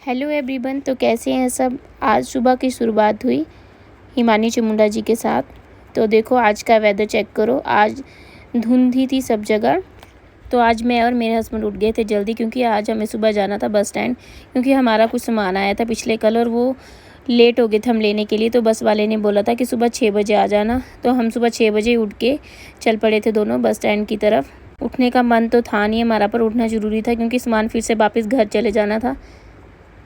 Hello everyone. तो कैसे हैं सब। आज सुबह की शुरुआत हुई हिमानी चामुंडा जी के साथ। तो देखो आज का वेदर चेक करो। आज धुंध ही थी सब जगह। तो आज मैं और मेरे हस्बैंड उठ गए थे जल्दी, क्योंकि आज हमें सुबह जाना था बस स्टैंड, क्योंकि हमारा कुछ सामान आया था पिछले कल और वो लेट हो गए थे हम लेने के लिए। तो बस वाले ने बोला था कि सुबह 6 बजे आ जाना। तो हम सुबह 6 बजे उठ के चल पड़े थे दोनों बस स्टैंड की तरफ। उठने का मन तो था नहीं हमारा, पर उठना ज़रूरी था क्योंकि सामान फिर से वापस घर चले जाना था।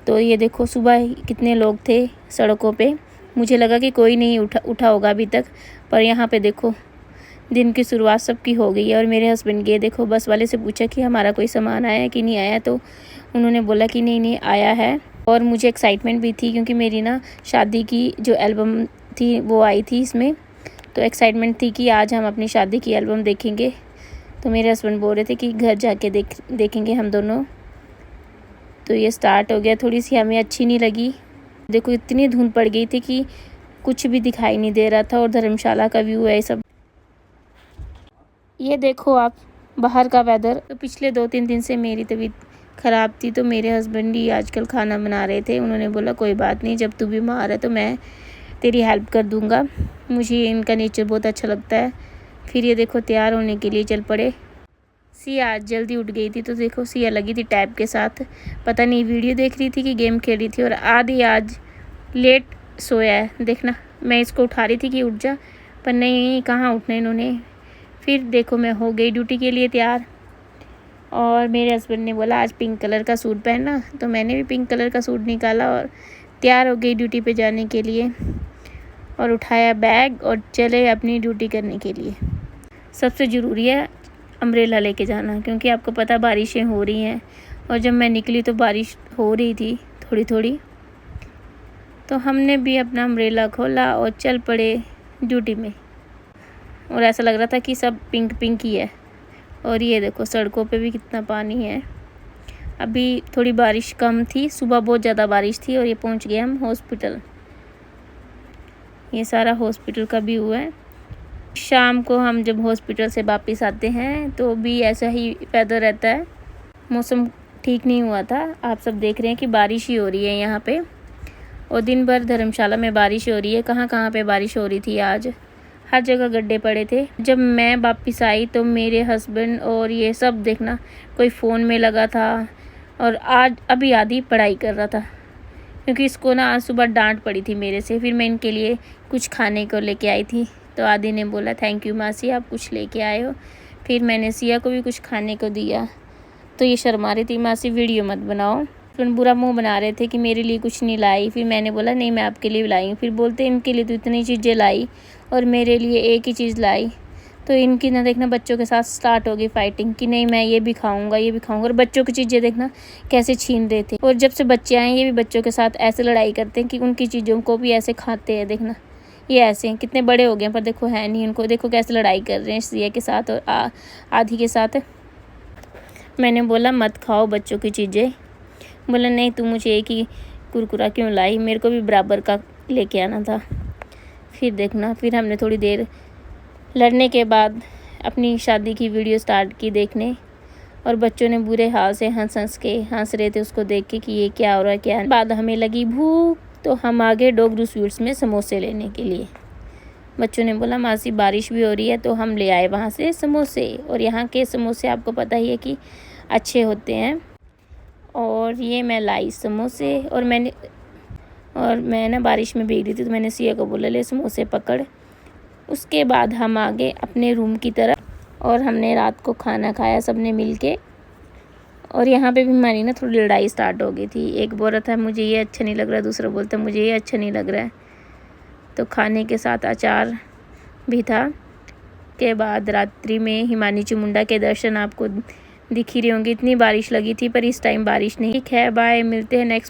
तो ये देखो सुबह कितने लोग थे सड़कों पे। मुझे लगा कि कोई नहीं उठा होगा अभी तक, पर यहाँ पे देखो दिन की शुरुआत सबकी हो गई है। और मेरे हस्बैंड गए, देखो बस वाले से पूछा कि हमारा कोई सामान आया है कि नहीं आया। तो उन्होंने बोला कि नहीं आया है। और मुझे एक्साइटमेंट भी थी क्योंकि मेरी ना शादी की जो एल्बम थी वो आई थी इसमें। तो एक्साइटमेंट थी कि आज हम अपनी शादी की एल्बम देखेंगे। तो मेरे हस्बैंड बोल रहे थे कि घर जाके देखेंगे हम दोनों। तो ये स्टार्ट हो गया। थोड़ी सी हमें अच्छी नहीं लगी। देखो इतनी धुंध पड़ गई थी कि कुछ भी दिखाई नहीं दे रहा था। और धर्मशाला का व्यू है सब। ये देखो आप बाहर का वेदर। तो पिछले 2-3 दिन से मेरी तबीयत ख़राब थी, तो मेरे हस्बैंड ही आजकल खाना बना रहे थे। उन्होंने बोला कोई बात नहीं, जब तू बीमार है तो मैं तेरी हेल्प कर दूँगा। मुझे इनका नेचर बहुत अच्छा लगता है। फिर ये देखो तैयार होने के लिए चल पड़े। सिया आज जल्दी उठ गई थी। तो देखो सिया लगी थी टैब के साथ, पता नहीं वीडियो देख रही थी कि गेम खेल रही थी। और आदि आज लेट सोया है। देखना मैं इसको उठा रही थी कि उठ जा, पर नहीं कहाँ उठना इन्होंने। फिर देखो मैं हो गई ड्यूटी के लिए तैयार। और मेरे हस्बैंड ने बोला आज पिंक कलर का सूट पहनना, तो मैंने भी पिंक कलर का सूट निकाला और तैयार हो गई ड्यूटी पे जाने के लिए। और उठाया बैग और चले अपनी ड्यूटी करने के लिए। सबसे ज़रूरी है अम्ब्रेला लेके जाना, क्योंकि आपको पता बारिशें हो रही हैं। और जब मैं निकली तो बारिश हो रही थी थोड़ी थोड़ी। तो हमने भी अपना अम्ब्रेला खोला और चल पड़े ड्यूटी में। और ऐसा लग रहा था कि सब पिंक पिंक ही है। और ये देखो सड़कों पे भी कितना पानी है। अभी थोड़ी बारिश कम थी, सुबह बहुत ज़्यादा बारिश थी। और ये पहुंच गए हम हॉस्पिटल। ये सारा हॉस्पिटल का व्यू है। शाम को हम जब हॉस्पिटल से वापस आते हैं तो भी ऐसा ही वेदर रहता है। मौसम ठीक नहीं हुआ था। आप सब देख रहे हैं कि बारिश ही हो रही है यहाँ पे। और दिन भर धर्मशाला में बारिश हो रही है। कहाँ कहाँ पे बारिश हो रही थी आज, हर जगह गड्ढे पड़े थे। जब मैं वापस आई तो मेरे हस्बैंड और ये सब देखना कोई फ़ोन में लगा था। और आज अभी आदि पढ़ाई कर रहा था, क्योंकि इसको ना आज सुबह डांट पड़ी थी मेरे से। फिर मैं इनके लिए कुछ खाने को लेके आई थी। तो आदि ने बोला थैंक यू मासी, आप कुछ लेके आए हो। फिर मैंने सिया को भी कुछ खाने को दिया। तो ये शर्मा रही थी, मासी वीडियो मत बनाओ। फिर बुरा मुंह बना रहे थे कि मेरे लिए कुछ नहीं लाई। फिर मैंने बोला नहीं मैं आपके लिए लाई हूँ। फिर बोलते इनके लिए तो इतनी चीज़ें लाई और मेरे लिए एक ही चीज़ लाई। तो इनकी ना देखना बच्चों के साथ स्टार्ट हो गई फाइटिंग कि नहीं मैं ये भी खाऊंगा ये भी खाऊंगा। और बच्चों की चीज़ें देखना कैसे छीन रहे थे। और जब से बच्चे आए ये भी बच्चों के साथ ऐसे लड़ाई करते हैं कि उनकी चीज़ों को भी ऐसे खाते हैं। देखना ये ऐसे हैं, कितने बड़े हो गए पर देखो है नहीं उनको। देखो कैसे लड़ाई कर रहे हैं सिया के साथ और आधी के साथ। मैंने बोला मत खाओ बच्चों की चीज़ें। बोला नहीं तू मुझे एक ही कुरकुरा क्यों लाई, मेरे को भी बराबर का लेके आना था। फिर देखना फिर हमने थोड़ी देर लड़ने के बाद अपनी शादी की वीडियो स्टार्ट की देखने। और बच्चों ने बुरे हाल से हंस रहे थे उसको देख के कि ये क्या हो रहा है क्या। बाद हमें लगी भूख, तो हम आ गए डोगरू स्वीट्स में समोसे लेने के लिए। बच्चों ने बोला मासी बारिश भी हो रही है, तो हम ले आए वहाँ से समोसे। और यहाँ के समोसे आपको पता ही है कि अच्छे होते हैं। और ये मैं लाई समोसे। और मैं ना बारिश में भीग रही थी, तो मैंने सिया को बोला ले समोसे पकड़। उसके बाद हम आ गए अपने रूम की तरफ और हमने रात को खाना खाया सबने मिल के। और यहाँ पे भी हमारी ना थोड़ी लड़ाई स्टार्ट हो गई थी। एक बोल रहा था मुझे ये अच्छा नहीं लग रहा, दूसरा बोलता मुझे ये अच्छा नहीं लग रहा है। तो खाने के साथ अचार भी था। के बाद रात्रि में हिमानी चामुंडा के दर्शन आपको दिख ही रहे होंगे। इतनी बारिश लगी थी पर इस टाइम बारिश नहीं है। बाय, मिलते हैं नेक्स्ट।